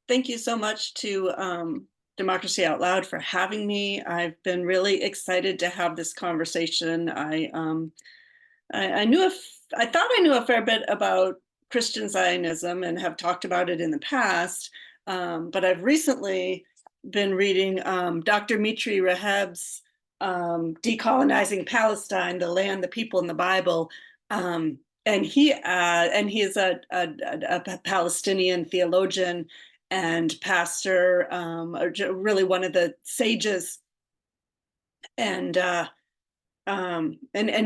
thank you so much to Democracy Out Loud for having me. I've been really excited to have this conversation. I thought I knew a fair bit about Christian Zionism and have talked about it in the past, but I've recently been reading Dr. Mitri Rehab's Decolonizing Palestine, the Land, the People, and the Bible. And he is a Palestinian theologian and pastor, really one of the sages, and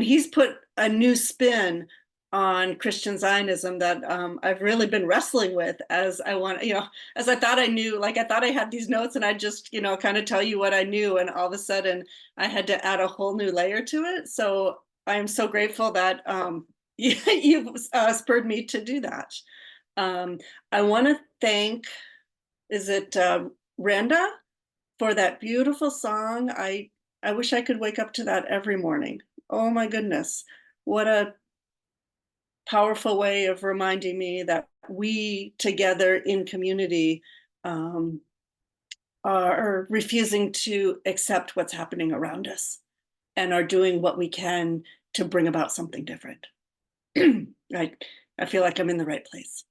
he's put a new spin on Christian Zionism that I've really been wrestling with as as I thought I knew. Like, I thought I had these notes and I just, kind of tell you what I knew, and all of a sudden I had to add a whole new layer to it. So I'm so grateful that you've spurred me to do that. I want to thank, is it Randa, for that beautiful song. I wish I could wake up to that every morning. Oh my goodness. What a powerful way of reminding me that we together in community are refusing to accept what's happening around us and are doing what we can to bring about something different. I feel like I'm in the right place.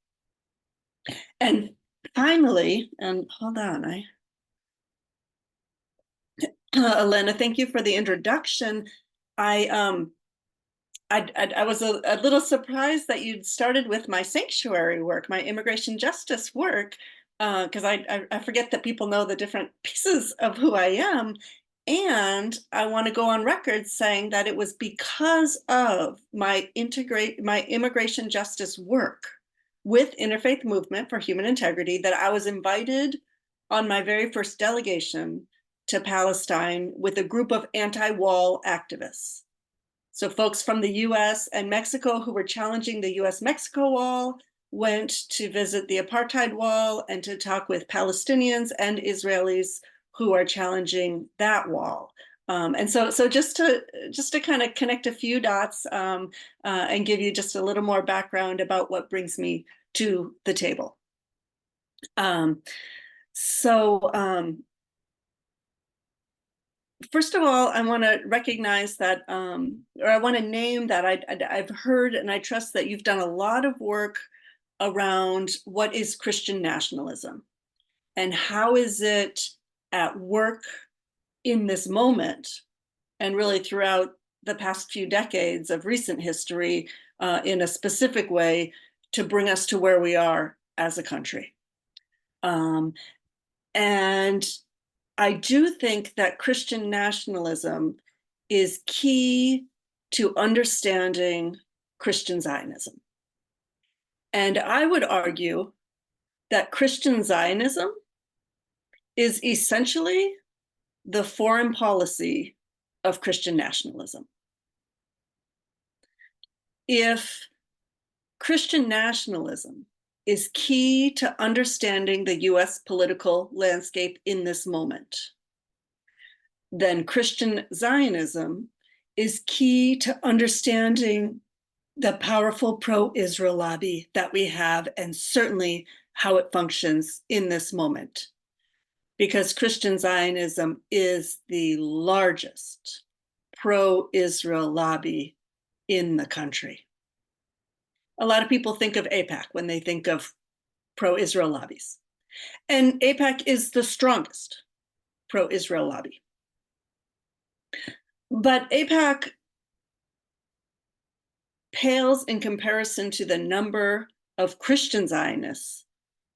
And finally, and hold on, Elena, thank you for the introduction. I was a little surprised that you'd started with my sanctuary work, my immigration justice work, because I forget that people know the different pieces of who I am. And I want to go on record saying that it was because of my immigration justice work with Interfaith Movement for Human Integrity that I was invited on my very first delegation to Palestine with a group of anti-wall activists. So folks from the US and Mexico who were challenging the US-Mexico wall went to visit the apartheid wall and to talk with Palestinians and Israelis who are challenging that wall. And so just to kind of connect a few dots and give you just a little more background about what brings me to the table. First of all, I want to recognize that, or I want to name that I've heard, and I trust that you've done a lot of work around what is Christian nationalism and how is it at work in this moment and really throughout the past few decades of recent history in a specific way to bring us to where we are as a country. And I do think that Christian nationalism is key to understanding Christian Zionism. And I would argue that Christian Zionism is essentially the foreign policy of Christian nationalism. If Christian nationalism is key to understanding the US political landscape in this moment, then Christian Zionism is key to understanding the powerful pro-Israel lobby that we have, and certainly how it functions in this moment. Because Christian Zionism is the largest pro-Israel lobby in the country. A lot of people think of AIPAC when they think of pro-Israel lobbies. And AIPAC is the strongest pro-Israel lobby. But AIPAC pales in comparison to the number of Christian Zionists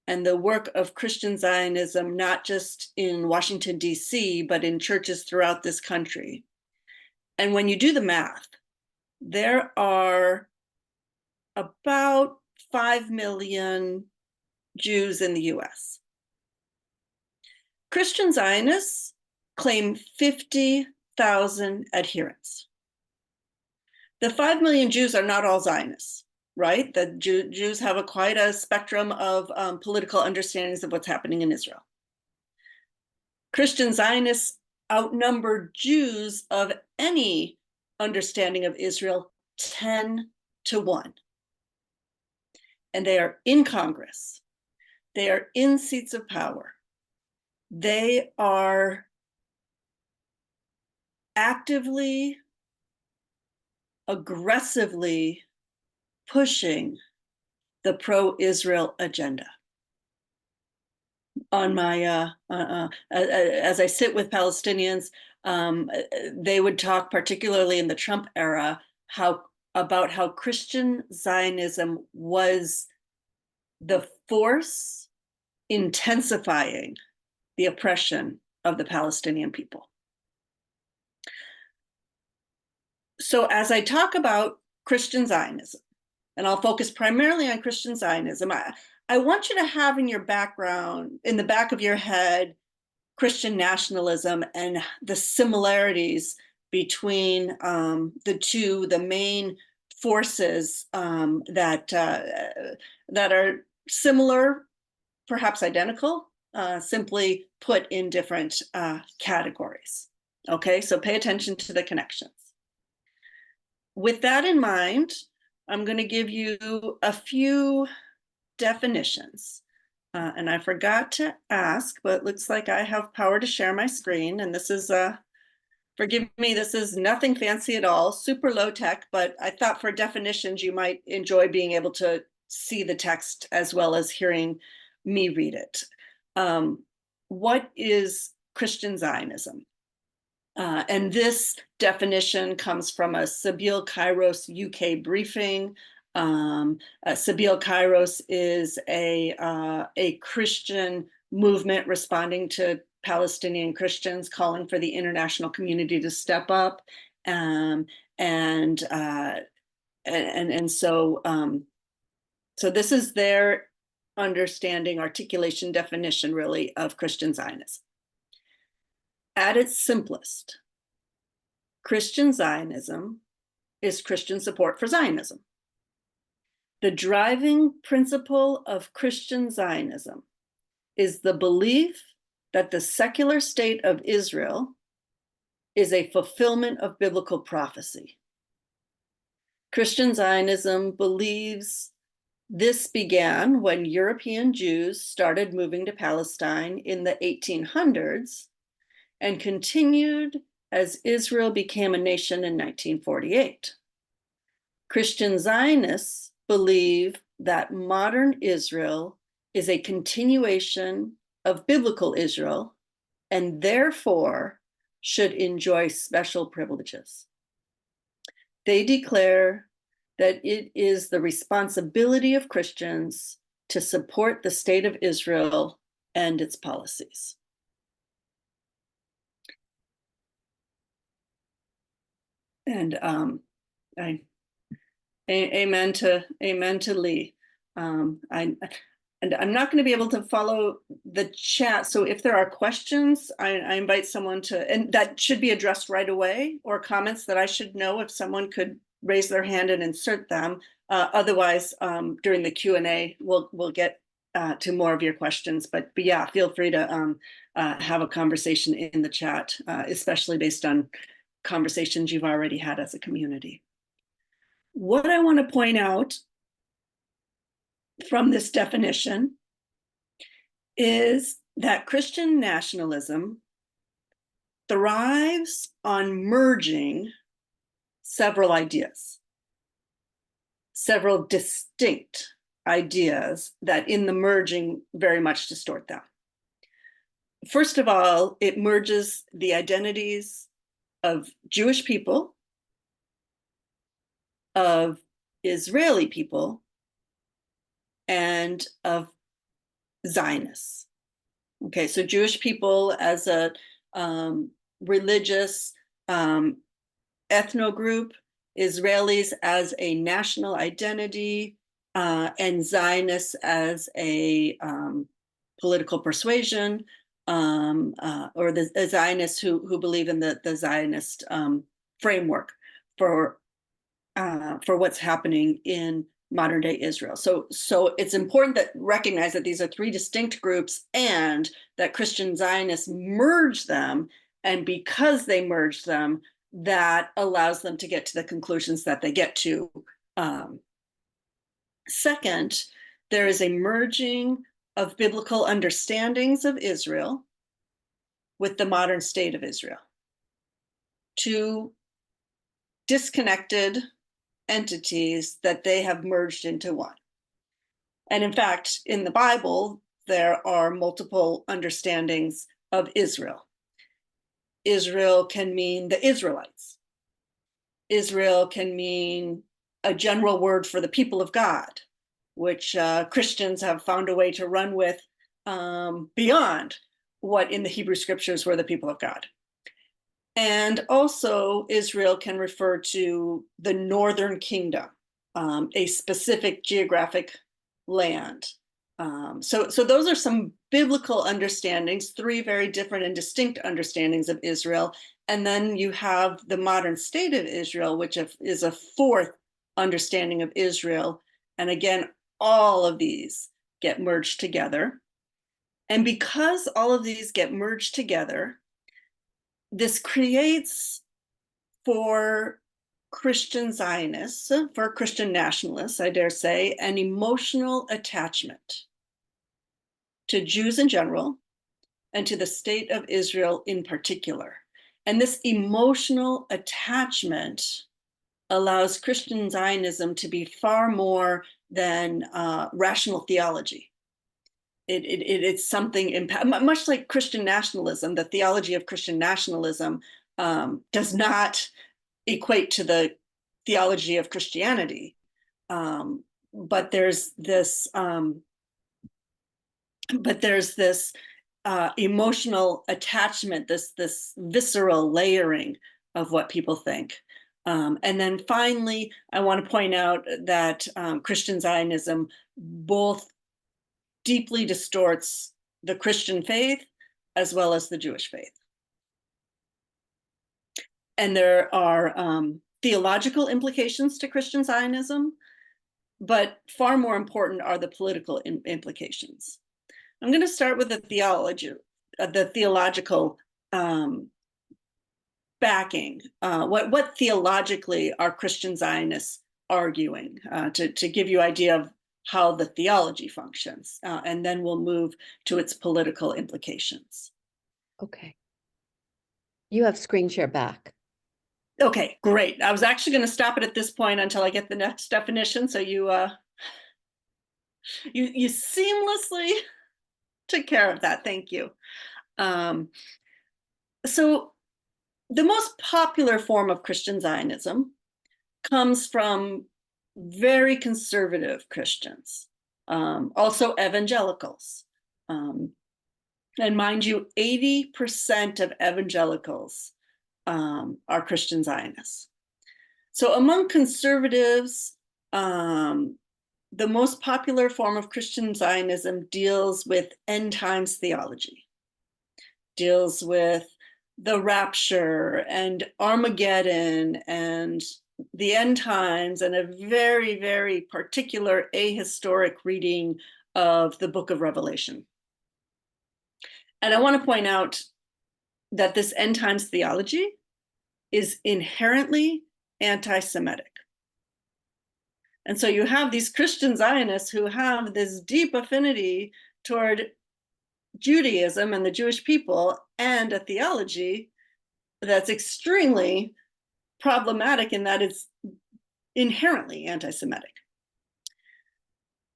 and the work of Christian Zionism, not just in Washington, D.C., but in churches throughout this country. And when you do the math, there are about 5 million Jews in the US. Christian Zionists claim 50,000 adherents. The 5 million Jews are not all Zionists, right? The Jews have quite a spectrum of political understandings of what's happening in Israel. Christian Zionists outnumber Jews of any understanding of Israel 10 to 1. And they are in Congress. They are in seats of power. They are actively, aggressively pushing the pro-Israel agenda. On my as I sit with Palestinians, they would talk, particularly in the Trump era, about how Christian Zionism was the force intensifying the oppression of the Palestinian people. So as I talk about Christian Zionism, and I'll focus primarily on Christian Zionism, I want you to have in your background, in the back of your head, Christian nationalism and the similarities between the two, the main forces that are similar, perhaps identical, simply put in different categories. Okay, so pay attention to the connections. With that in mind, I'm going to give you a few definitions. And I forgot to ask, but it looks like I have power to share my screen. And this is, forgive me, this is nothing fancy at all, super low tech, but I thought for definitions, you might enjoy being able to see the text as well as hearing me read it. What is Christian Zionism? And this definition comes from a Sabeel Kairos UK briefing. Sabeel Kairos is a Christian movement responding to Palestinian Christians calling for the international community to step up, so this is their understanding, articulation, definition, really, of Christian Zionism. At its simplest, Christian Zionism is Christian support for Zionism. The driving principle of Christian Zionism is the belief that the secular state of Israel is a fulfillment of biblical prophecy. Christian Zionism believes this began when European Jews started moving to Palestine in the 1800s and continued as Israel became a nation in 1948. Christian Zionists believe that modern Israel is a continuation of biblical Israel and therefore should enjoy special privileges. They declare that it is the responsibility of Christians to support the state of Israel and its policies. And amen to Lee. I'm not going to be able to follow the chat. So if there are questions, I invite someone to, and that should be addressed right away, or comments that I should know if someone could raise their hand and insert them. Otherwise, during the Q&A, we'll get to more of your questions. But yeah, feel free to have a conversation in the chat, especially based on conversations you've already had as a community. What I want to point out from this definition is that Christian nationalism thrives on merging several ideas, several distinct ideas that in the merging very much distort them. First of all, it merges the identities of Jewish people, of Israeli people, and of Zionists. Okay, so Jewish people as a religious ethno group, Israelis as a national identity, and Zionists as a political persuasion, or the Zionists who believe in the Zionist framework for what's happening in modern day Israel. So it's important to recognize that these are three distinct groups and that Christian Zionists merge them. And because they merge them, that allows them to get to the conclusions that they get to. Second, there is a merging of biblical understandings of Israel with the modern state of Israel. Two disconnected entities that they have merged into one. And in fact, in the Bible, there are multiple understandings of Israel. Israel can mean the Israelites. Israel can mean a general word for the people of God, which Christians have found a way to run with beyond what in the Hebrew scriptures were the people of God. And also, Israel can refer to the northern kingdom, a specific geographic land. So those are some biblical understandings, three very different and distinct understandings of Israel. And then you have the modern state of Israel, which is a fourth understanding of Israel. And again, all of these get merged together. And because all of these get merged together, this creates for Christian Zionists, for Christian nationalists, I dare say, an emotional attachment to Jews in general and to the state of Israel in particular. And this emotional attachment allows Christian Zionism to be far more than rational theology. It's something, much like Christian nationalism, the theology of Christian nationalism does not equate to the theology of Christianity. But there's this emotional attachment, this visceral layering of what people think. And then finally, I want to point out that Christian Zionism both deeply distorts the Christian faith as well as the Jewish faith. And there are theological implications to Christian Zionism, but far more important are the political implications. I'm going to start with the theological backing. What theologically are Christian Zionists arguing, to give you an idea of how the theology functions, and then we'll move to its political implications. Okay. You have screen share back. Okay, great. I was actually going to stop it at this point until I get the next definition. So you seamlessly took care of that. Thank you. So the most popular form of Christian Zionism comes from very conservative Christians, also evangelicals. And mind you, 80% of evangelicals are Christian Zionists. So among conservatives, the most popular form of Christian Zionism deals with end times theology, deals with the rapture and Armageddon and the end times, and a very, very particular ahistoric reading of the book of Revelation. And I want to point out that this end times theology is inherently anti-Semitic. And so you have these Christian Zionists who have this deep affinity toward Judaism and the Jewish people, and a theology that's extremely problematic in that it's inherently anti-Semitic.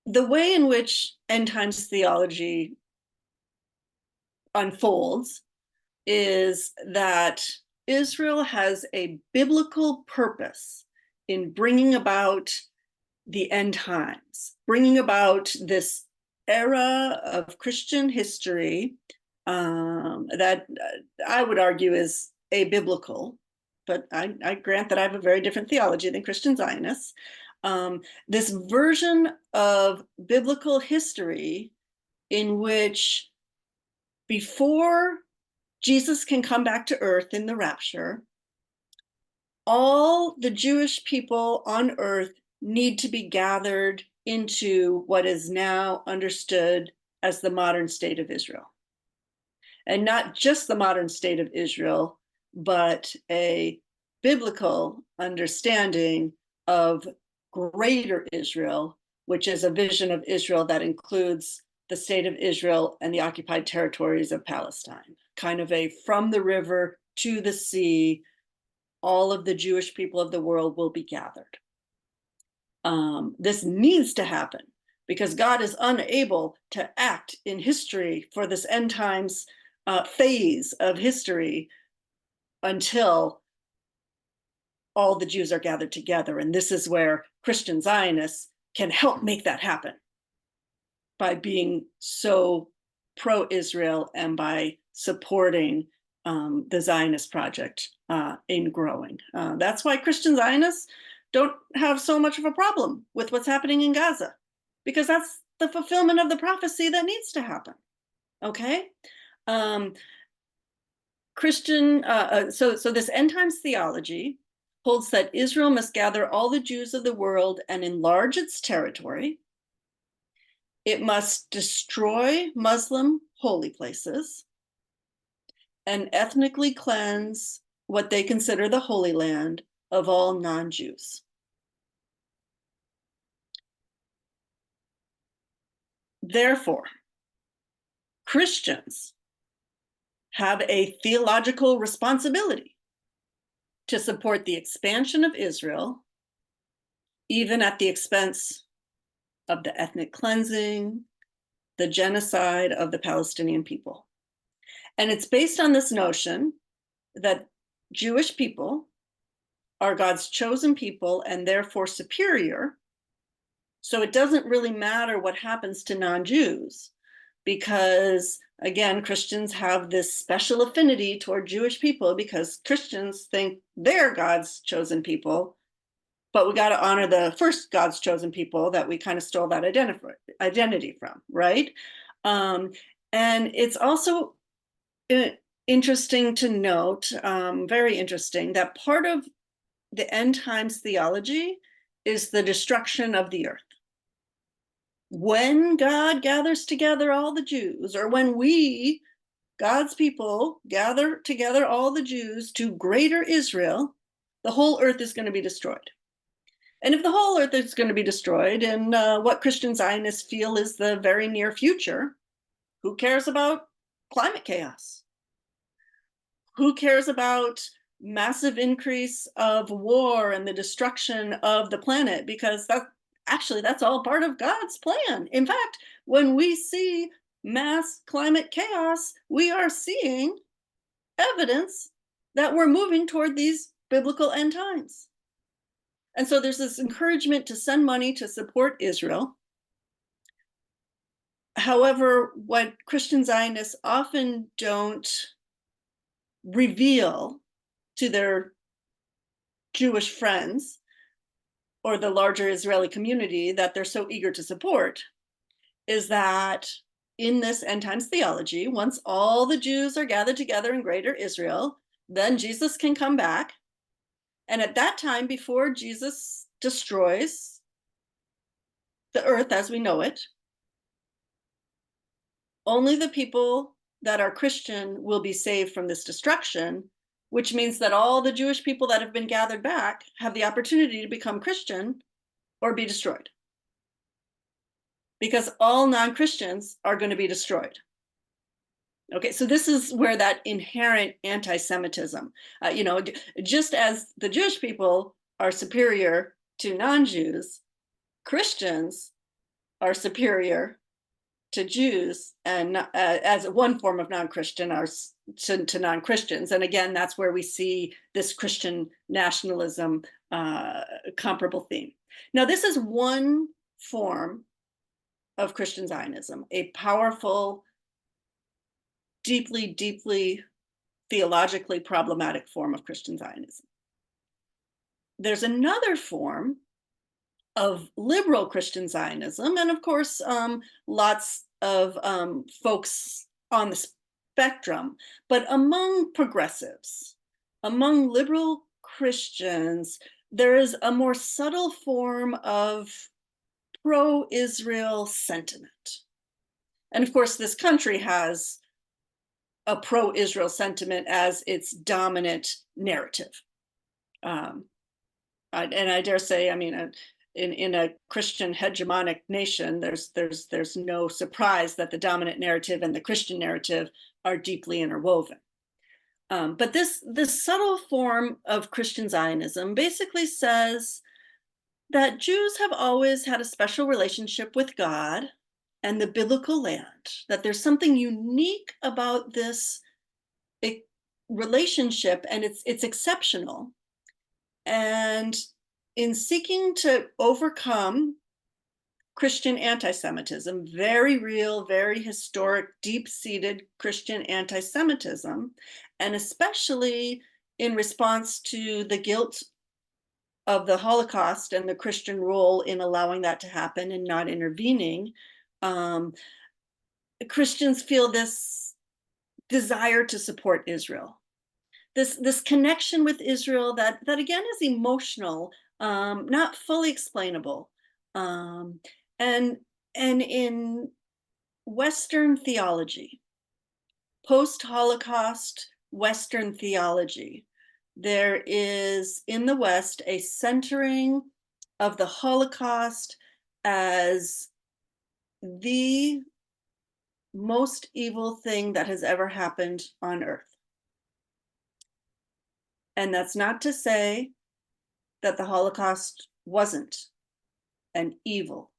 The way in which end times theology unfolds is that Israel has a biblical purpose in bringing about the end times, bringing about this era of Christian history that I would argue is abiblical, but I grant that I have a very different theology than Christian Zionists. This version of biblical history in which before Jesus can come back to earth in the rapture, all the Jewish people on earth need to be gathered into what is now understood as the modern state of Israel. And not just the modern state of Israel, but a biblical understanding of greater Israel, which is a vision of Israel that includes the state of Israel and the occupied territories of Palestine, kind of a from the river to the sea, all of the Jewish people of the world will be gathered. This needs to happen because God is unable to act in history for this end times phase of history until all the Jews are gathered together. And this is where Christian Zionists can help make that happen by being so pro-Israel and by supporting the Zionist project in growing. That's why Christian Zionists don't have so much of a problem with what's happening in Gaza, because that's the fulfillment of the prophecy that needs to happen. Okay? So this end times theology holds that Israel must gather all the Jews of the world and enlarge its territory. It must destroy Muslim holy places and ethnically cleanse what they consider the Holy Land of all non-Jews. Therefore, Christians have a theological responsibility to support the expansion of Israel, even at the expense of the ethnic cleansing, the genocide of the Palestinian people. And it's based on this notion that Jewish people are God's chosen people and therefore superior. So it doesn't really matter what happens to non-Jews, because again, Christians have this special affinity toward Jewish people because Christians think they're God's chosen people, but we got to honor the first God's chosen people that we kind of stole that identity from, right? And it's also interesting to note, very interesting, that part of the end times theology is the destruction of the earth. When God gathers together all the Jews, or when we, God's people, gather together all the Jews to greater Israel, the whole earth is going to be destroyed. And if the whole earth is going to be destroyed in what Christian Zionists feel is the very near future, who cares about climate chaos? Who cares about massive increase of war and the destruction of the planet? Because that's all part of God's plan. In fact, when we see mass climate chaos, we are seeing evidence that we're moving toward these biblical end times. And so there's this encouragement to send money to support Israel. However, what Christian Zionists often don't reveal to their Jewish friends or the larger Israeli community that they're so eager to support is that in this end times theology, once all the Jews are gathered together in greater Israel, then Jesus can come back. And at that time, before Jesus destroys the earth as we know it, only the people that are Christian will be saved from this destruction, which means that all the Jewish people that have been gathered back have the opportunity to become Christian or be destroyed. Because all non-Christians are going to be destroyed. Okay, so this is where that inherent anti-Semitism, just as the Jewish people are superior to non-Jews, Christians are superior to Jews, and as one form of non-Christian are to non-Christians. And again, that's where we see this Christian nationalism comparable theme. Now, this is one form of Christian Zionism, a powerful, deeply, deeply theologically problematic form of Christian Zionism. There's another form of liberal Christian Zionism, and of course, lots of folks on the spectrum, but among progressives, among liberal Christians, there is a more subtle form of pro-Israel sentiment. And of course, this country has a pro-Israel sentiment as its dominant narrative. And I dare say, in a Christian hegemonic nation, there's no surprise that the dominant narrative and the Christian narrative are deeply interwoven. But this subtle form of Christian Zionism basically says that Jews have always had a special relationship with God and the biblical land, that there's something unique about this relationship, and it's exceptional. And in seeking to overcome Christian anti-Semitism, very real, very historic, deep-seated Christian anti-Semitism, and especially in response to the guilt of the Holocaust and the Christian role in allowing that to happen and not intervening, Christians feel this desire to support Israel. This connection with Israel that again is emotional, not fully explainable, and in Western theology, post-Holocaust Western theology, there is in the West a centering of the Holocaust as the most evil thing that has ever happened on earth. And that's not to say that the Holocaust wasn't an evil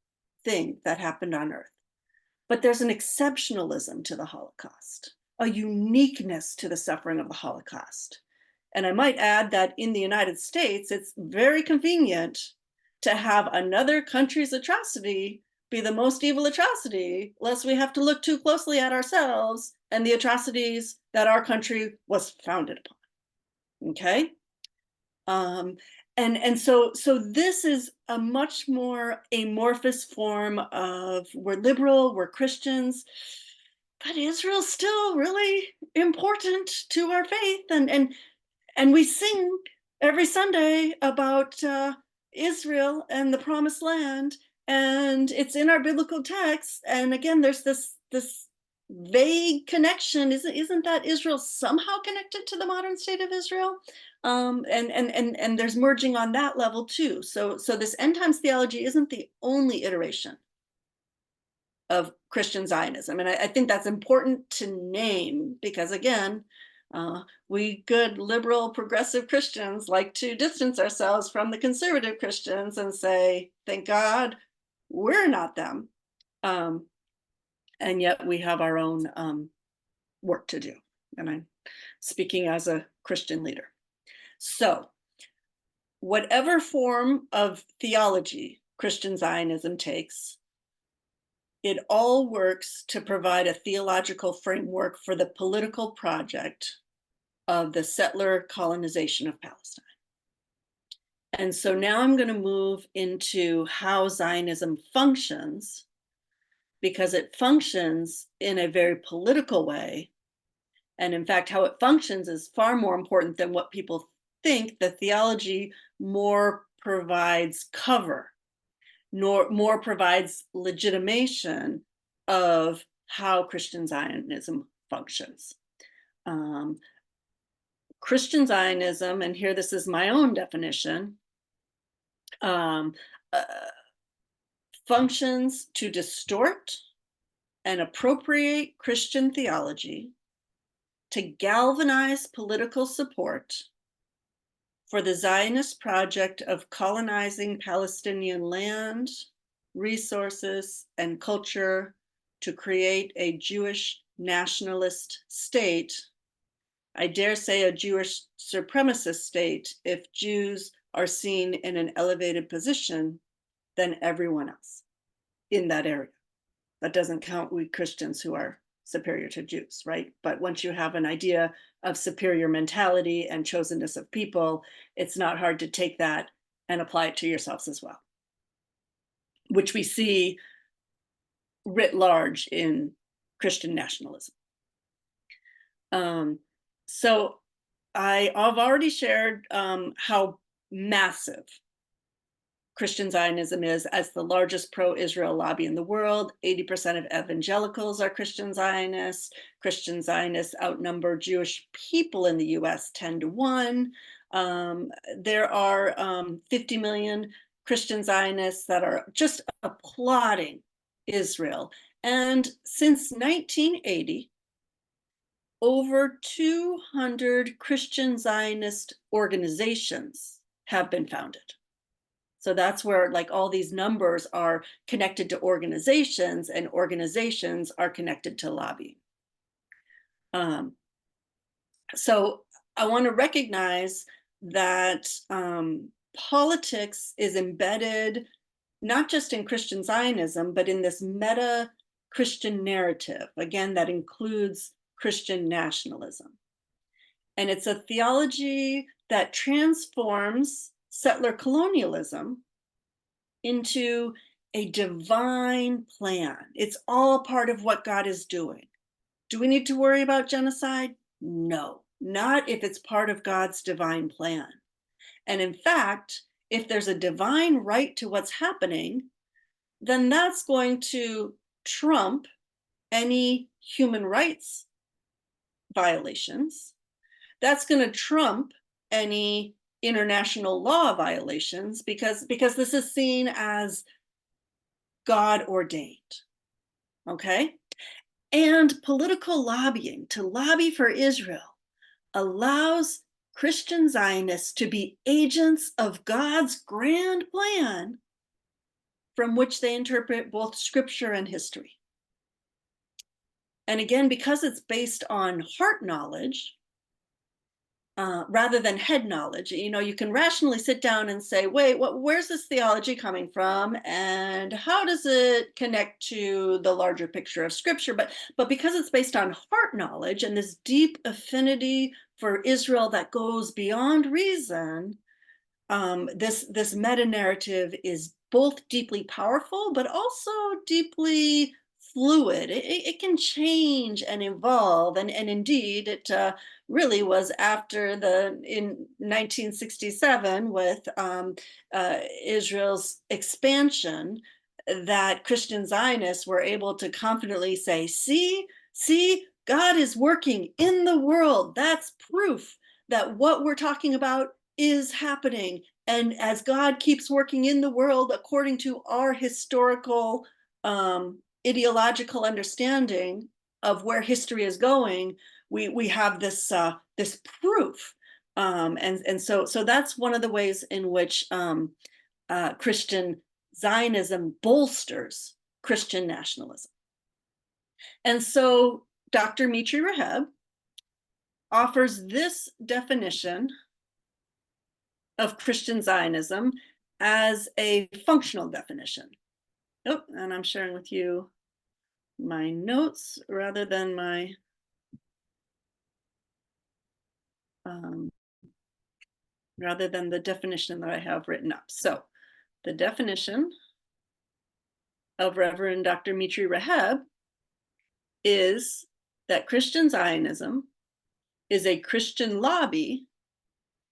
thing that happened on earth, but there's an exceptionalism to the Holocaust, a uniqueness to the suffering of the Holocaust. And I might add that in the United States, it's very convenient to have another country's atrocity be the most evil atrocity, lest we have to look too closely at ourselves and the atrocities that our country was founded upon. Okay? And so this is a much more amorphous form of we're liberal, we're Christians, but Israel's still really important to our faith, and we sing every Sunday about Israel and the Promised Land, and it's in our biblical text. And again, there's this vague connection. Isn't that Israel somehow connected to the modern state of Israel? And there's merging on that level too. So this end times theology isn't the only iteration of Christian Zionism. And I think that's important to name because, again, we good liberal progressive Christians like to distance ourselves from the conservative Christians and say, thank God we're not them. And yet we have our own work to do. And I'm speaking as a Christian leader. So whatever form of theology Christian Zionism takes, it all works to provide a theological framework for the political project of the settler colonization of Palestine. And so now I'm going to move into how Zionism functions, because it functions in a very political way. And in fact, how it functions is far more important than what people think. The theology more provides cover, more provides legitimation of how Christian Zionism functions. Christian Zionism, and here this is my own definition, functions to distort and appropriate Christian theology to galvanize political support for the Zionist project of colonizing Palestinian land, resources, and culture to create a Jewish nationalist state. I dare say a Jewish supremacist state if Jews are seen in an elevated position than everyone else in that area. That doesn't count we Christians who are superior to Jews, right? But once you have an idea of superior mentality and chosenness of people, it's not hard to take that and apply it to yourselves as well, which we see writ large in Christian nationalism. So I've already shared how massive Christian Zionism is as the largest pro-Israel lobby in the world. 80% of evangelicals are Christian Zionists. Christian Zionists outnumber Jewish people in the US 10 to 1. There are 50 million Christian Zionists that are just applauding Israel. And since 1980, over 200 Christian Zionist organizations have been founded. So that's where like all these numbers are connected to organizations, and organizations are connected to lobbying. So I want to recognize that politics is embedded not just in Christian Zionism, but in this meta-Christian narrative, again, that includes Christian nationalism. And it's a theology that transforms settler colonialism into a divine plan. It's all part of what God is doing. Do we need to worry about genocide? No, not if it's part of God's divine plan. And in fact, if there's a divine right to what's happening, then that's going to trump any human rights violations. That's going to trump any international law violations because this is seen as God ordained. Okay? And political lobbying, to lobby for Israel, allows Christian Zionists to be agents of God's grand plan from which they interpret both scripture and history. And again, because it's based on heart knowledge, rather than head knowledge, you can rationally sit down and say, wait, where's this theology coming from? And how does it connect to the larger picture of scripture? But because it's based on heart knowledge and this deep affinity for Israel that goes beyond reason, this meta narrative is both deeply powerful, but also deeply fluid. It can change and evolve, and indeed it really was after in 1967 with Israel's expansion that Christian Zionists were able to confidently say, see, God is working in the world. That's proof that what we're talking about is happening. And as God keeps working in the world according to our historical ideological understanding of where history is going, we have this proof, and so that's one of the ways in which Christian Zionism bolsters Christian nationalism. And so Dr. Mitri Raheb offers this definition of Christian Zionism as a functional definition. Oh, and I'm sharing with you my notes rather than my rather than the definition that I have written up. So the definition of Reverend Dr. Mitri Raheb is that Christian Zionism is a Christian lobby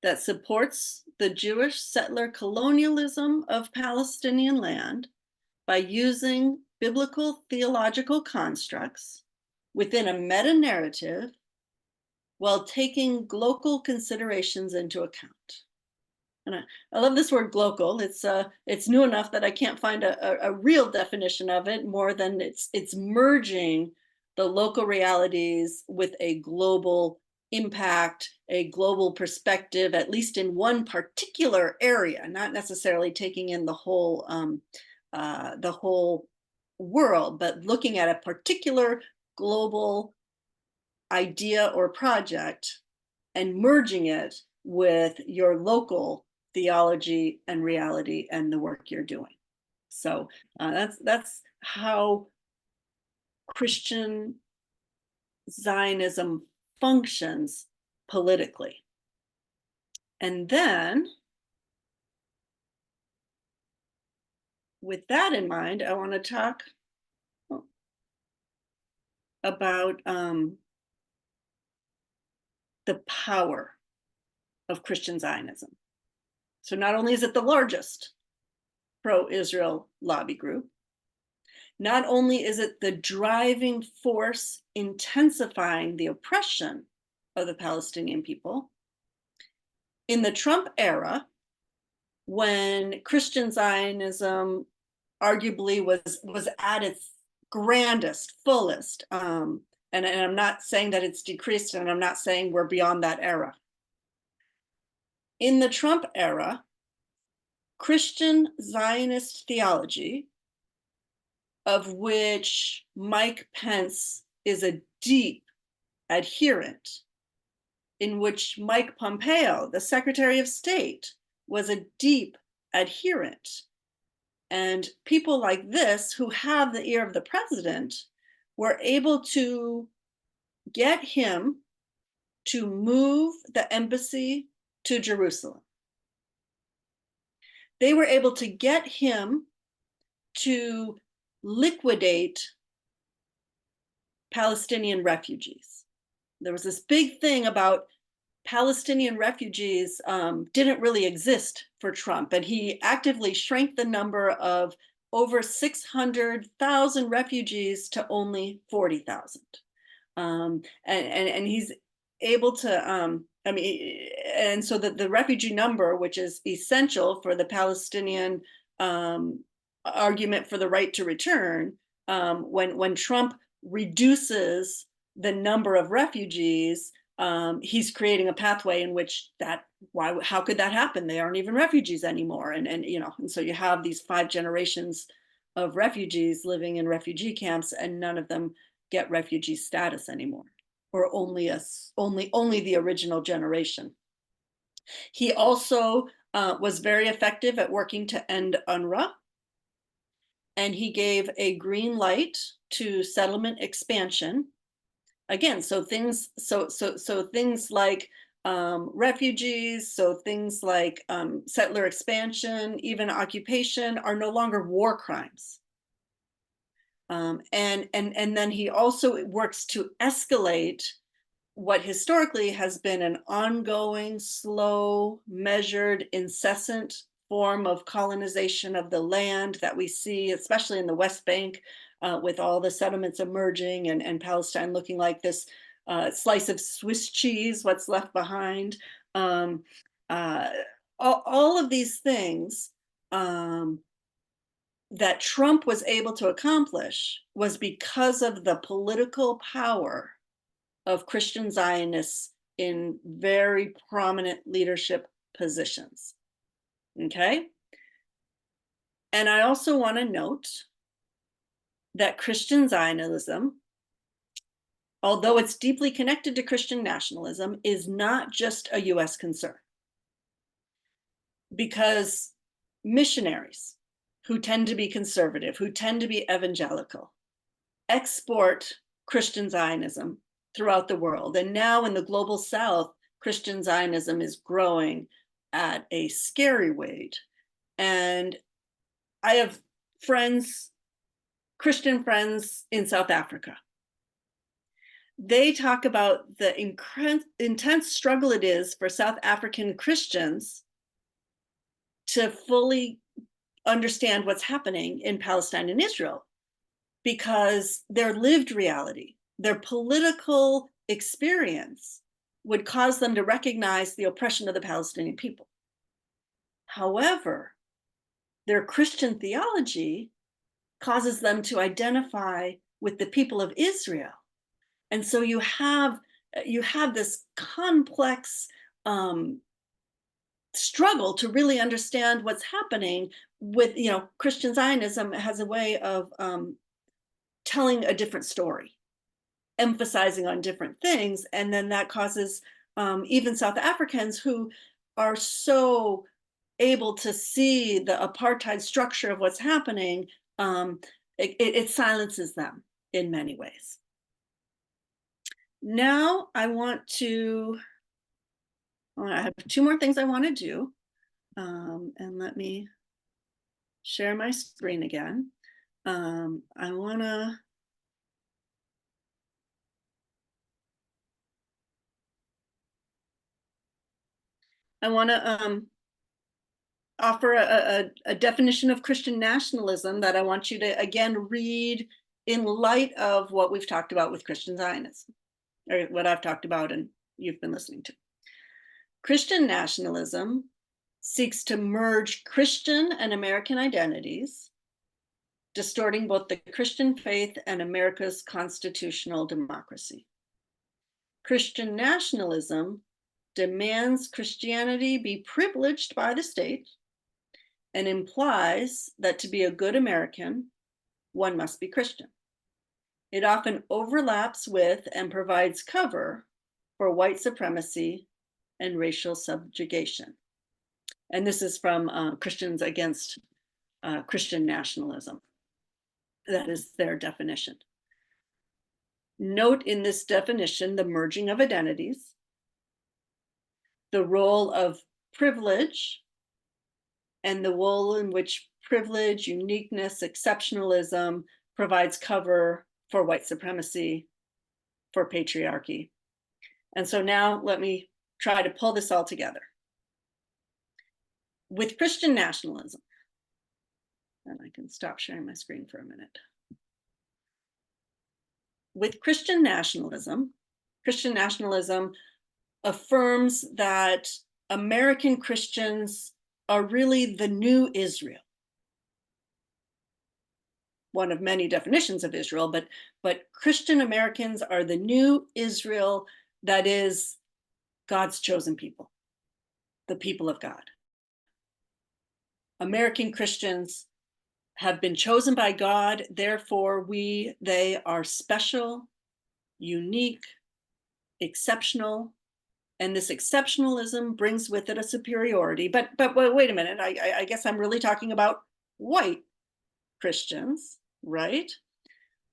that supports the Jewish settler colonialism of Palestinian land by using biblical theological constructs within a meta-narrative while taking global considerations into account. And I love this word global. It's new enough that I can't find a real definition of it more than it's merging the local realities with a global impact, a global perspective, at least in one particular area, not necessarily taking in the whole world, but looking at a particular global idea or project and merging it with your local theology and reality and the work you're doing. So that's how Christian Zionism functions politically. And then, with that in mind, I want to talk about the power of Christian Zionism. So not only is it the largest pro-Israel lobby group, not only is it the driving force intensifying the oppression of the Palestinian people, in the Trump era, when Christian Zionism arguably was at its grandest, fullest. And I'm not saying that it's decreased, and I'm not saying we're beyond that era. In the Trump era, Christian Zionist theology, of which Mike Pence is a deep adherent, in which Mike Pompeo, the Secretary of State, was a deep adherent. And people like this, who have the ear of the president, were able to get him to move the embassy to Jerusalem. They were able to get him to liquidate Palestinian refugees. There was this big thing about Palestinian refugees didn't really exist for Trump, and he actively shrank the number of over 600,000 refugees to only 40,000. And he's able to, and so that the refugee number, which is essential for the Palestinian argument for the right to return, when Trump reduces the number of refugees, he's creating a pathway in which how could that happen? They aren't even refugees anymore. And so you have these 5 generations of refugees living in refugee camps, and none of them get refugee status anymore, or only the original generation. He also was very effective at working to end UNRWA, and he gave a green light to settlement expansion. Again, so things like refugees, so things like settler expansion, even occupation, are no longer war crimes. And then he also works to escalate what historically has been an ongoing, slow, measured, incessant form of colonization of the land that we see, especially in the West Bank, with all the settlements emerging, and Palestine looking like this slice of Swiss cheese, what's left behind. All of these things that Trump was able to accomplish was because of the political power of Christian Zionists in very prominent leadership positions. Okay? And I also want to note that Christian Zionism, although it's deeply connected to Christian nationalism, is not just a US concern. Because missionaries who tend to be conservative, who tend to be evangelical, export Christian Zionism throughout the world. And now in the global South, Christian Zionism is growing at a scary rate. And I have friends, Christian friends in South Africa. They talk about the intense struggle it is for South African Christians to fully understand what's happening in Palestine and Israel, because their lived reality, their political experience, would cause them to recognize the oppression of the Palestinian people. However, their Christian theology causes them to identify with the people of Israel. And so you have this complex struggle to really understand what's happening with, Christian Zionism has a way of telling a different story, emphasizing on different things. And then that causes even South Africans who are so able to see the apartheid structure of what's happening, it silences them in many ways. Now I have 2 more things I want to do. And let me share my screen again. I want to offer a definition of Christian nationalism that I want you to, again, read in light of what we've talked about with Christian Zionism, or what I've talked about and you've been listening to. Christian nationalism seeks to merge Christian and American identities, distorting both the Christian faith and America's constitutional democracy. Christian nationalism demands Christianity be privileged by the state and implies that to be a good American, one must be Christian. It often overlaps with and provides cover for white supremacy and racial subjugation. And this is from Christians Against Christian Nationalism. That is their definition. Note in this definition the merging of identities, the role of privilege, and the role in which privilege, uniqueness, exceptionalism provides cover for white supremacy, for patriarchy. And so now let me try to pull this all together. With Christian nationalism, and I can stop sharing my screen for a minute. With Christian nationalism affirms that American Christians are really the new Israel. One of many definitions of Israel, but Christian Americans are the new Israel, that is God's chosen people, the people of God. American Christians have been chosen by God, therefore they are special, unique, exceptional, and this exceptionalism brings with it a superiority. But wait a minute, I guess I'm really talking about white Christians, right?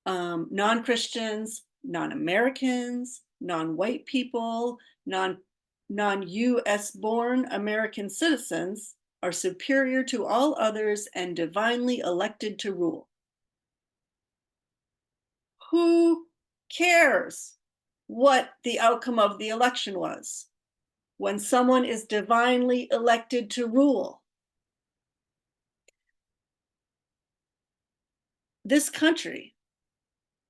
Non-Christians, non-Americans, non-white people, non-US born American citizens are superior to all others and divinely elected to rule. Who cares what the outcome of the election was when someone is divinely elected to rule? This country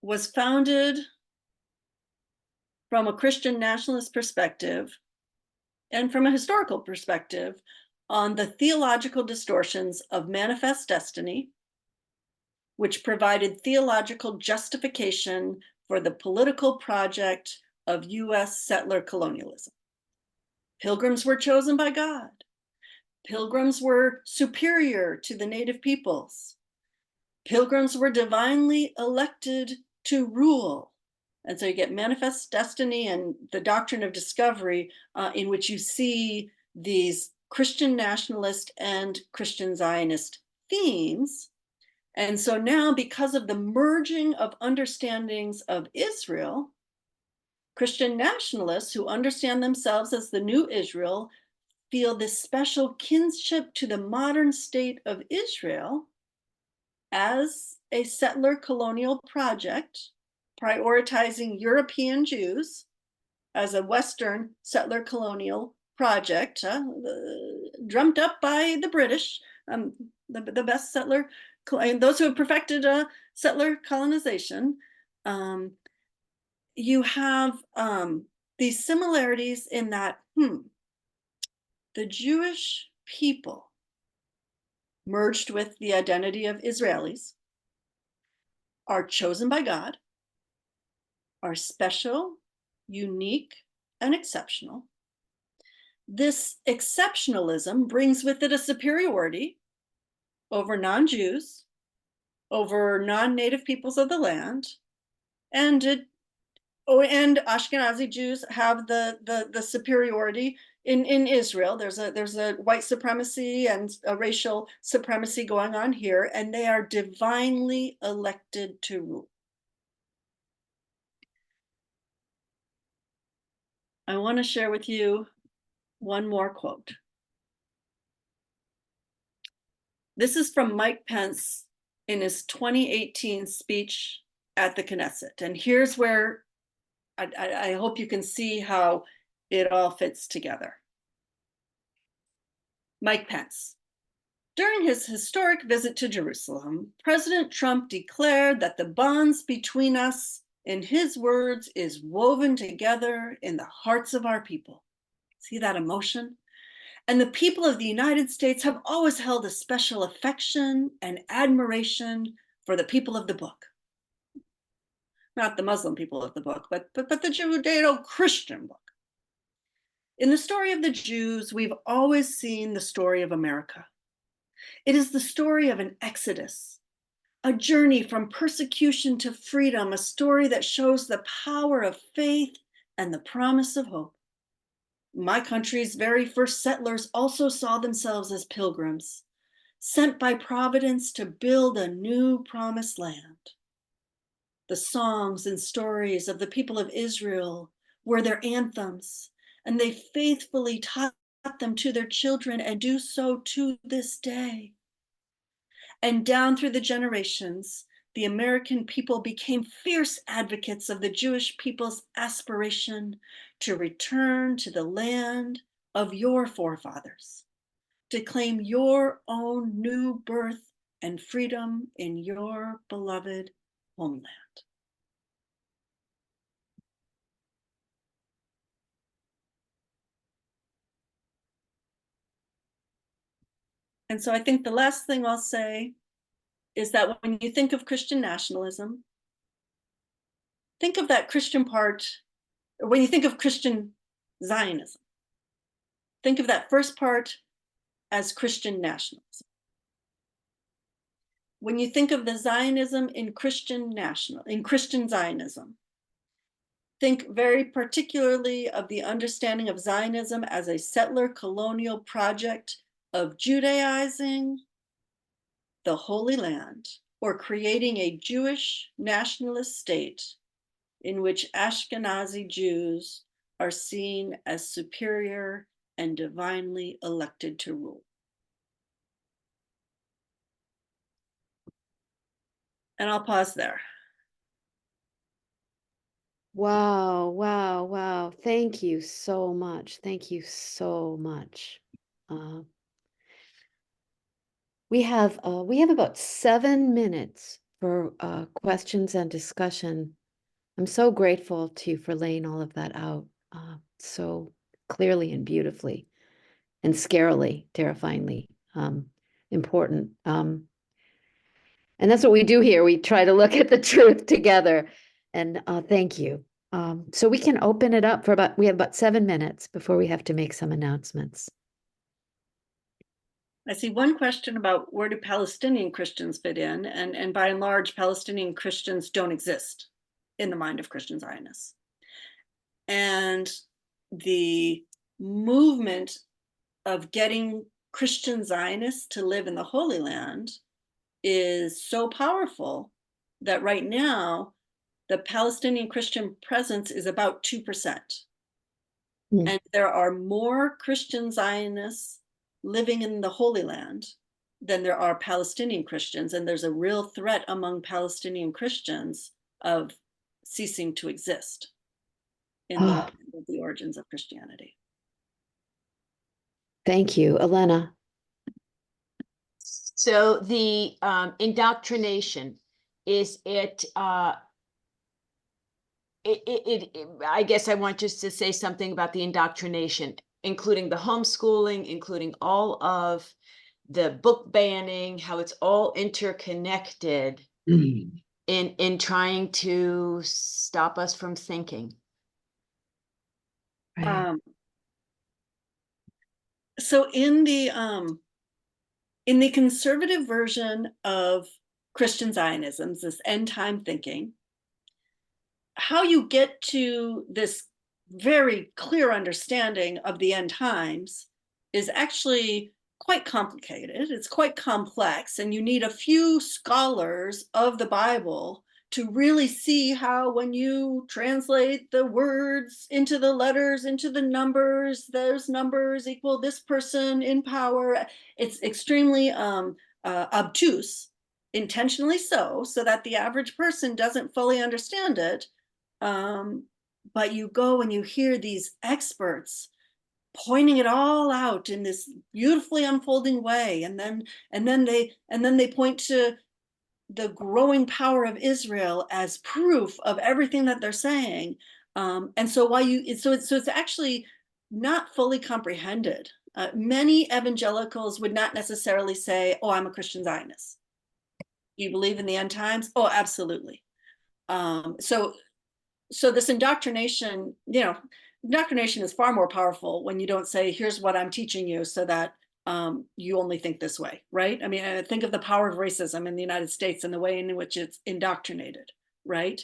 was founded from a Christian nationalist perspective and from a historical perspective on the theological distortions of manifest destiny, which provided theological justification for the political project of US settler colonialism. Pilgrims were chosen by God. Pilgrims were superior to the native peoples. Pilgrims were divinely elected to rule. And so you get manifest destiny and the doctrine of discovery, in which you see these Christian nationalist and Christian Zionist themes. And so now, because of the merging of understandings of Israel, Christian nationalists who understand themselves as the new Israel feel this special kinship to the modern state of Israel as a settler colonial project, prioritizing European Jews as a Western settler colonial project, drummed up by the British, the best settler, and those who have perfected settler colonization. You have these similarities in that the Jewish people merged with the identity of Israelis are chosen by God, are special, unique, and exceptional. This exceptionalism brings with it a superiority over non-Jews, over non-native peoples of the land, and Ashkenazi Jews have the superiority in Israel. There's a white supremacy and a racial supremacy going on here, and they are divinely elected to rule. I want to share with you one more quote. This is from Mike Pence in his 2018 speech at the Knesset. And here's where I hope you can see how it all fits together. Mike Pence. During his historic visit to Jerusalem, President Trump declared that the bonds between us, in his words, is woven together in the hearts of our people. See that emotion? And the people of the United States have always held a special affection and admiration for the people of the book. Not the Muslim people of the book, but the Judeo-Christian book. In the story of the Jews, we've always seen the story of America. It is the story of an exodus, a journey from persecution to freedom, a story that shows the power of faith and the promise of hope. My country's very first settlers also saw themselves as pilgrims, sent by Providence to build a new promised land. The songs and stories of the people of Israel were their anthems, and they faithfully taught them to their children and do so to this day. And down through the generations, the American people became fierce advocates of the Jewish people's aspiration to return to the land of your forefathers, to claim your own new birth and freedom in your beloved homeland. And so I think the last thing I'll say is that when you think of Christian nationalism, think of that Christian part, or when you think of Christian Zionism, think of that first part as Christian nationalism. When you think of the Zionism in Christian Zionism, think very particularly of the understanding of Zionism as a settler colonial project of Judaizing the Holy Land, or creating a Jewish nationalist state in which Ashkenazi Jews are seen as superior and divinely elected to rule. And I'll pause there. Wow, wow, wow. Thank you so much. Thank you so much. We have about 7 minutes for questions and discussion. I'm so grateful to you for laying all of that out so clearly and beautifully and scarily, terrifyingly important. And that's what we do here. We try to look at the truth together. And thank you. So we can open it up for we have about 7 minutes before we have to make some announcements. I see one question about where do Palestinian Christians fit in, and by and large, Palestinian Christians don't exist in the mind of Christian Zionists. And the movement of getting Christian Zionists to live in the Holy Land is so powerful that right now, the Palestinian Christian presence is about 2%. And there are more Christian Zionists living in the Holy Land than there are Palestinian Christians. And there's a real threat among Palestinian Christians of ceasing to exist in the land of the origins of Christianity. Thank you. Elena. So the indoctrination, is it, I guess I want just to say something about the indoctrination, including the homeschooling, including all of the book banning, how it's all interconnected in trying to stop us from thinking. Right. So in the conservative version of Christian Zionism, this end time thinking, how you get to this very clear understanding of the end times is actually quite complicated. It's quite complex, and you need a few scholars of the Bible to really see how, when you translate the words into the letters, into the numbers, those numbers equal this person in power. It's extremely obtuse, intentionally so that the average person doesn't fully understand it. But you go and you hear these experts pointing it all out in this beautifully unfolding way, and then they point to the growing power of Israel as proof of everything that they're saying. And so it's actually not fully comprehended Many evangelicals would not necessarily say, oh, I'm a Christian Zionist. Do you believe in the end times? Oh, absolutely. So this indoctrination, indoctrination is far more powerful when you don't say, here's what I'm teaching you so that you only think this way, right? I mean, think of the power of racism in the United States and the way in which it's indoctrinated, right?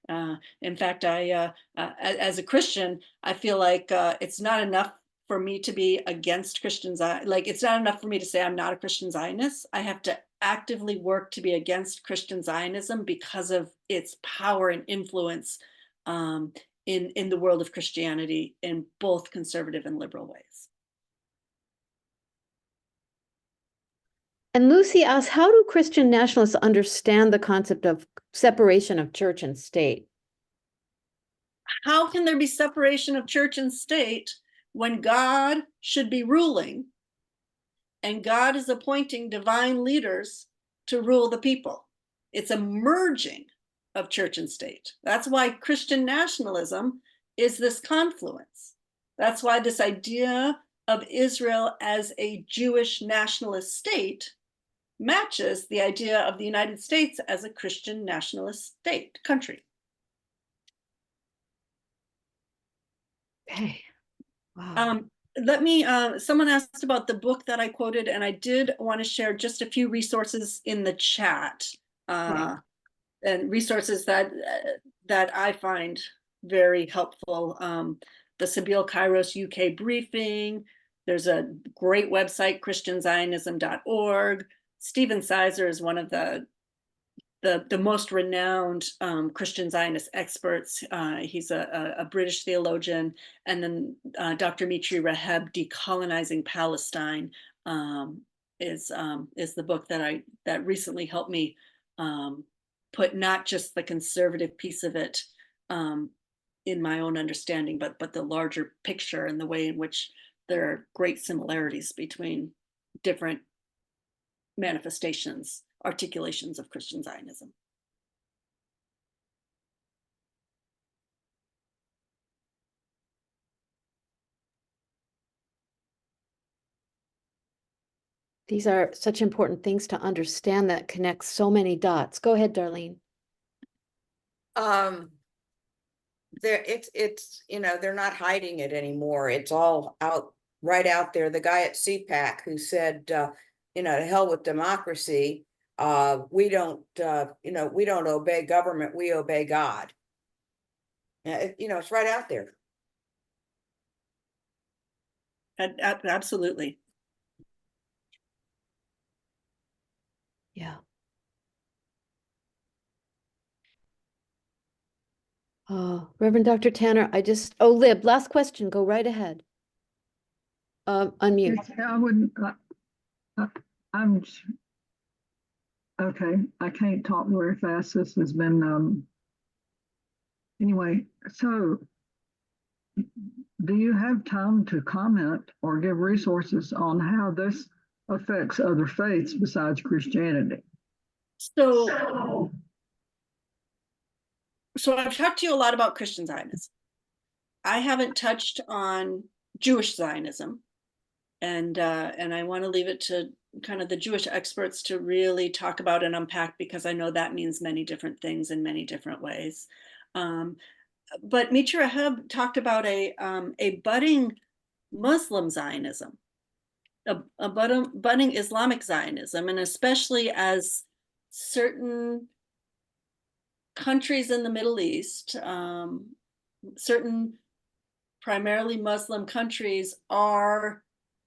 In fact, as a Christian, I feel like it's not enough for me to be against Christians. Like, it's not enough for me to say I'm not a Christian Zionist. I have to actively work to be against Christian Zionism because of its power and influence in the world of Christianity in both conservative and liberal ways. And Lucy asks, how do Christian nationalists understand the concept of separation of church and state? How can there be separation of church and state when God should be ruling and God is appointing divine leaders to rule the people? It's a merging of church and state. That's why Christian nationalism is this confluence. That's why this idea of Israel as a Jewish nationalist state matches the idea of the United States as a Christian nationalist state country. Okay. Wow. Let me, someone asked about the book that I quoted, and I did want to share just a few resources in the chat, and resources that I find very helpful. The Sabeel Kairos UK briefing. There's a great website, christianzionism.org. Stephen Sizer is one of the most renowned Christian Zionist experts. He's a British theologian. And then Dr. Mitri Raheb, Decolonizing Palestine, is the book that recently helped me put not just the conservative piece of it in my own understanding, but the larger picture and the way in which there are great similarities between different manifestations, articulations of Christian Zionism. These are such important things to understand that connect so many dots. Go ahead, Darlene. They're not hiding it anymore. It's all right out there. The guy at CPAC who said, to hell with democracy. We don't obey government. We obey God. It's right out there. Absolutely. Yeah. Reverend Dr. Tanner, Lib, last question, go right ahead. Unmute. I wouldn't, I'm, okay, I can't talk very fast. This has been, anyway, so do you have time to comment or give resources on how this affects other faiths besides Christianity? So I've talked to you a lot about Christian Zionism. I haven't touched on Jewish Zionism, and I want to leave it to kind of the Jewish experts to really talk about and unpack, because I know that means many different things in many different ways. But Mitri Raheb talked about a budding Muslim Zionism, a budding Islamic Zionism, and especially as certain countries in the Middle East, certain primarily Muslim countries, are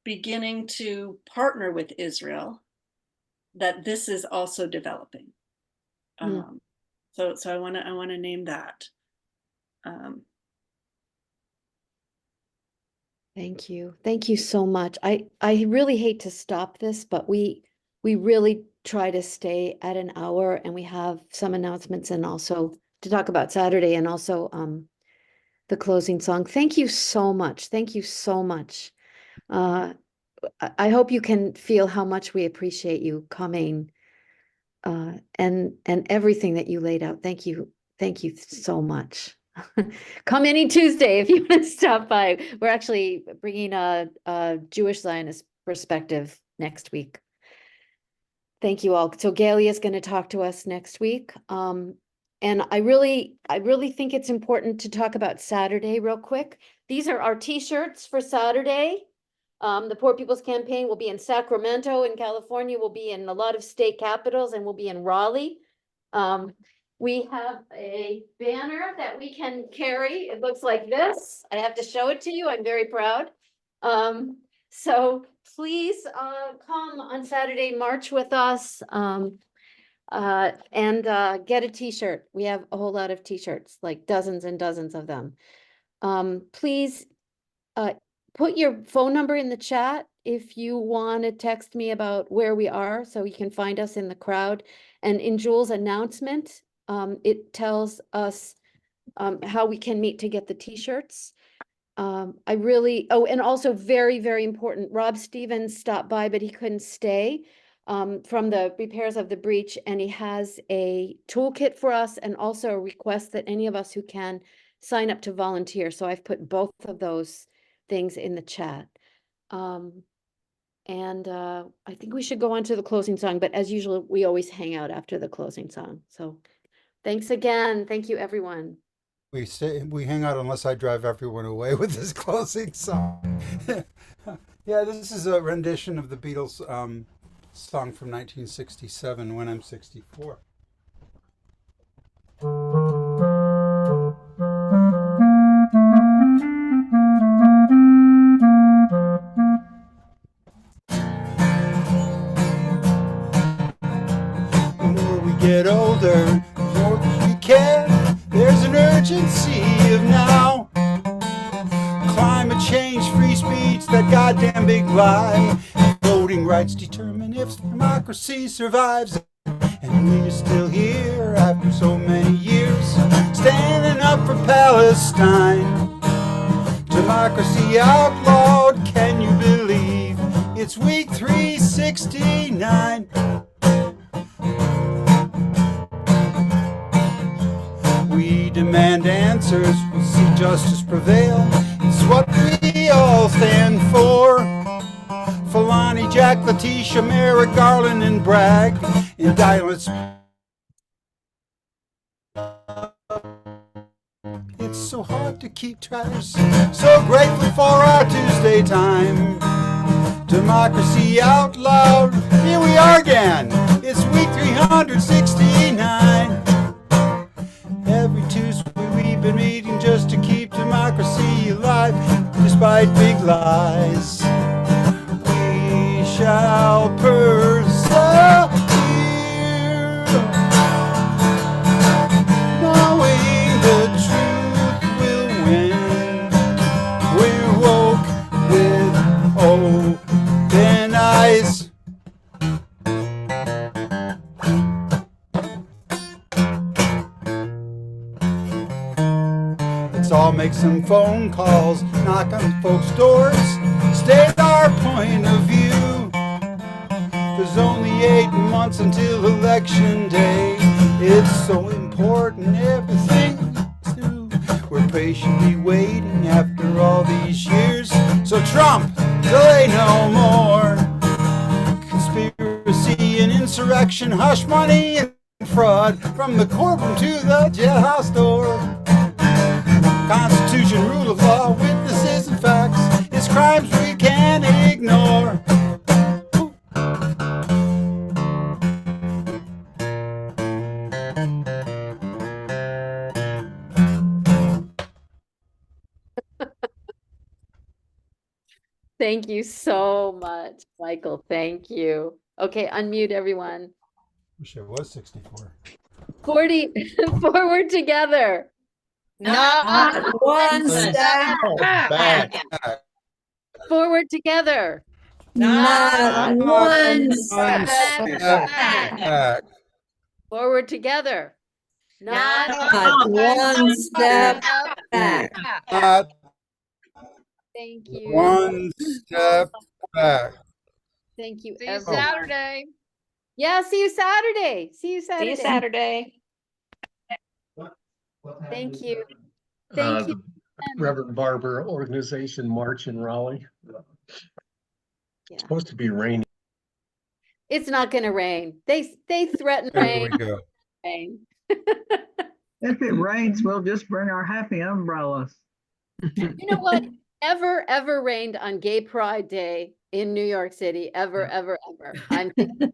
beginning to partner with Israel, that this is also developing. So I want to name that. Thank you. Thank you so much. I really hate to stop this, but we really try to stay at an hour, and we have some announcements and also to talk about Saturday, and also the closing song. Thank you so much. Thank you so much. I hope you can feel how much we appreciate you coming and everything that you laid out. Thank you. Thank you so much. Come any Tuesday if you want to stop by. We're actually bringing a Jewish Zionist perspective next week. Thank you all. So Galia is going to talk to us next week. And I really think it's important to talk about Saturday real quick. These are our t-shirts for Saturday. The Poor People's Campaign will be in Sacramento in California. We'll be in a lot of state capitals, and we'll be in Raleigh. We have a banner that we can carry. It looks like this. I have to show it to you. I'm very proud. So please come on Saturday, march with us, and get a t-shirt. We have a whole lot of t-shirts, like dozens and dozens of them. Please put your phone number in the chat if you want to text me about where we are so you can find us in the crowd. And in Jules' announcement, it tells us how we can meet to get the t-shirts. And also very, very important, Rob Stevens stopped by, but he couldn't stay from the repairs of the breach, and he has a toolkit for us and also a request that any of us who can sign up to volunteer. So I've put both of those things in the chat. I think we should go on to the closing song, but as usual, we always hang out after the closing song. So thanks again. Thank you, everyone. We hang out unless I drive everyone away with this closing song. Yeah, this is a rendition of the Beatles song from 1967, When I'm 64. The more we get older, the more we care. There's an urgency of now. Climate change, free speech, that goddamn big lie. Voting rights determine if democracy survives. And we're still here after so many years, standing up for Palestine. Democracy outlawed, can you believe? It's week 369. We demand answers, we see justice prevail. It's what we all stand for. Fulani, Jack, Letitia, Merrick, Garland, and Bragg. Indictments. It's so hard to keep track. So grateful for our Tuesday time. Democracy out loud. Here we are again. It's week 369. Every Tuesday we've been meeting just to keep democracy alive, despite big lies. We shall persevere, knowing the truth will win. We're woke with open eyes. Let's all make some phone calls, knock on folks' doors, state our point of view. There's only 8 months until election day. It's so important, everything we do. We're patiently waiting after all these years. So Trump, delay no more. Conspiracy and insurrection, hush money and fraud, from the courtroom to the jailhouse door. Constitution, rule of law, witnesses and facts, it's crimes we can't ignore. Thank you so much, Michael. Thank you. Okay, unmute everyone. Wish I was 64. 40, forward together. Not one step Back. Forward together. Not one step Back. Forward together. Not one step back. Not Thank you. one step back. Thank you, See you everyone. Saturday. Yeah, see you Saturday. See you Saturday. See you Saturday. Thank you. Thank you. Reverend Barber Organization March in Raleigh. Yeah. Supposed to be raining. It's not going to rain. They threaten There we rain. go. Rain. If it rains, we'll just bring our happy umbrellas. You know what? Ever rained on Gay Pride Day in New York City? Ever. I'm thinking,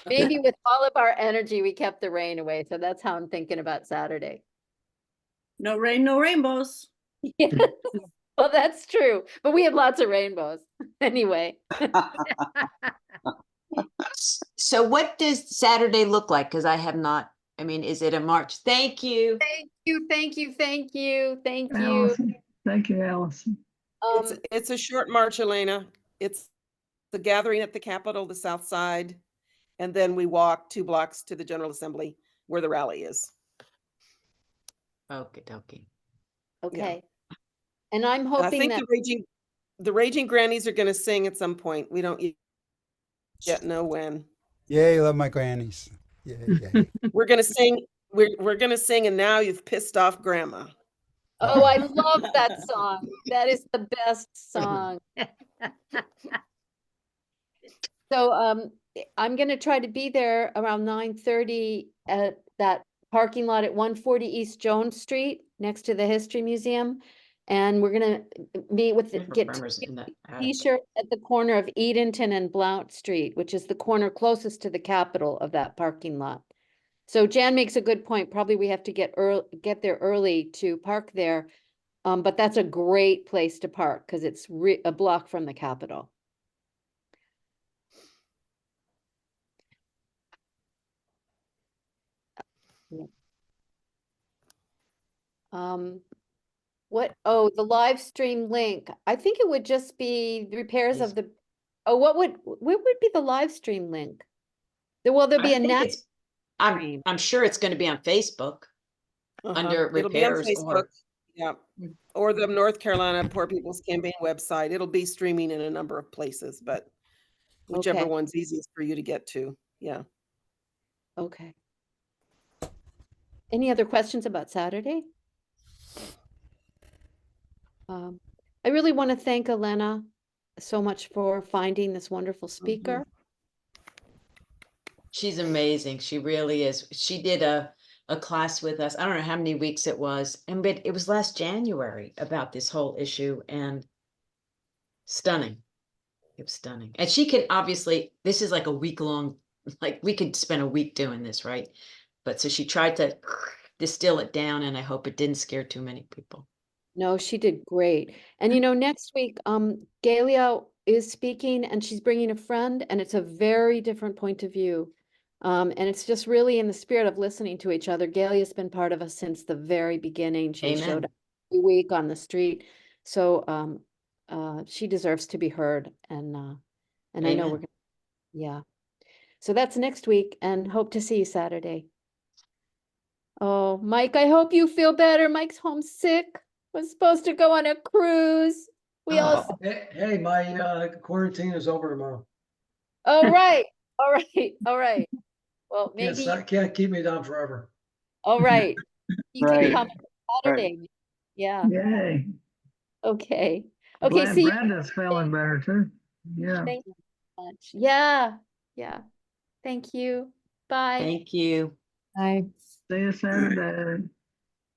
maybe with all of our energy, we kept the rain away. So that's how I'm thinking about Saturday. No rain, no rainbows. Yes. Well, that's true. But we had lots of rainbows anyway. So what does Saturday look like? Because I have not, I mean, is it a march? Thank you. Thank you. Allison, thank you, Allison. It's a short march, Elena. It's the gathering at the Capitol, the South Side, and then we walk 2 blocks to the General Assembly where the rally is. Okie dokie. Okay. And I'm I hoping think that the Raging Grannies are going to sing at some point. We don't yet know when. Yay, love my grannies. Yay. We're going to sing. We're going to sing, and now you've pissed off Grandma. oh, I love that song. That is the best song. So I'm going to try to be there around 9:30 at that parking lot at 140 East Jones Street next to the History Museum. And we're going to meet with get T-shirt at the corner of Edenton and Blount Street, which is the corner closest to the Capitol of that parking lot. So Jan makes a good point. Probably we have to get there early to park there. But that's a great place to park because it's a block from the Capitol. The live stream link. I think it would just be the repairs of the, what would be the live stream link? There'll be a net. I'm sure it's going to be on Facebook under It'll be on repairs Facebook. Yeah. Or the North Carolina Poor People's Campaign website. It'll be streaming in a number of places, but whichever Okay. one's easiest for you to get to. Yeah. Okay. Any other questions about Saturday? I really want to thank Elena so much for finding this wonderful speaker. She's amazing. She really is. She did a class with us. I don't know how many weeks it was. But it was last January about this whole issue, and stunning. It was stunning. And she can obviously, this is like a week long, like we could spend a week doing this, right? But so she tried to distill it down, and I hope it didn't scare too many people. No, she did great. And next week, Galia is speaking and she's bringing a friend, and it's a very different point of view. And it's just really in the spirit of listening to each other. Galia's been part of us since the very beginning. She showed up every week on the street. So she deserves to be heard. And I know we're yeah. So that's next week, and hope to see you Saturday. Oh, Mike, I hope you feel better. Mike's homesick. Was supposed to go on a cruise. Hey, my quarantine is over tomorrow. Oh, right. All right. Well, maybe. Can't keep me down forever. All right. You Right. can come Saturday. Yeah. Yay. Okay. Glad See you. Brenda's feeling better too. Yeah. Thank you so much. Yeah. Thank you. Bye. Thank you. Bye. See you Saturday.